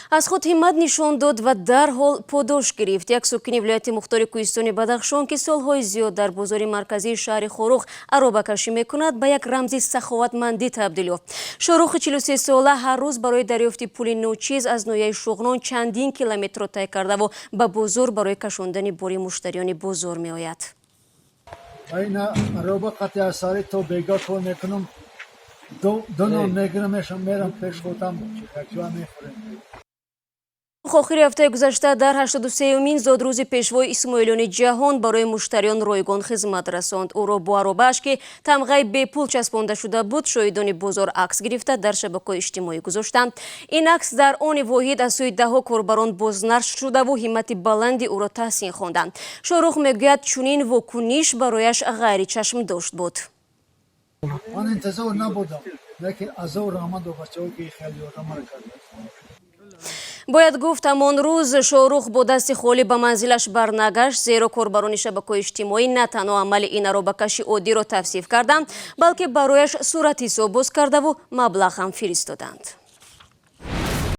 аз худ ҳиммат нишон дод ва дарҳол подош гирифт. Як сукини вилояти Мухтори Кӯҳистони Бадахшон ки солҳои зиёд дар бозори марказии шаҳри Хорух аробакашӣ мекунад, ба як рамзи саховатмандӣ табдил ёфт. Шорухи 43 сола ҳар рӯз барои дарёфти пули ночиз аз ноҳияи Шуғнон чандин километрро тай карда ва ба бозор барои кашондани бори муштариёни бозор меояд. Айна аробакати асари то бега кор мекунам. Дو نان میگیرمشم میرم پیش خودم یکجا میخورم. охири ҳафтаи гузашта дар 83-юмин зодрӯзи пешвои Исмоилёни ҷаҳон барои муштариён ройгон хизмат расонд. Ӯро бо аробааш ки тамғаи бепул часпонда шуда буд, шоҳидони бозор акс гирифта дар шабакаҳои иҷтимоӣ гузоштанд. Ин акс дар они воҳид аз сӯи даҳҳо корбарон бознашр шудаву ҳиммати баланди ӯро таҳсин хонданд. Шорух мегӯяд чунин вокуниш барояш ғайри чашмдошт буд. من انتظار نبودم لیکن از او رحمت و بچه‌ای که خیلی یارم کردند. бояд гуфт ҳамон рӯз Шорух бо дасти холӣ ба манзилаш барнагашт, зеро корбарони шабакаҳои иҷтимоӣ на танҳо амали ин аробакаши оддиро тавсиф карданд, балки барояш суратҳисоб боз кардаву маблағ ҳам фиристоданд.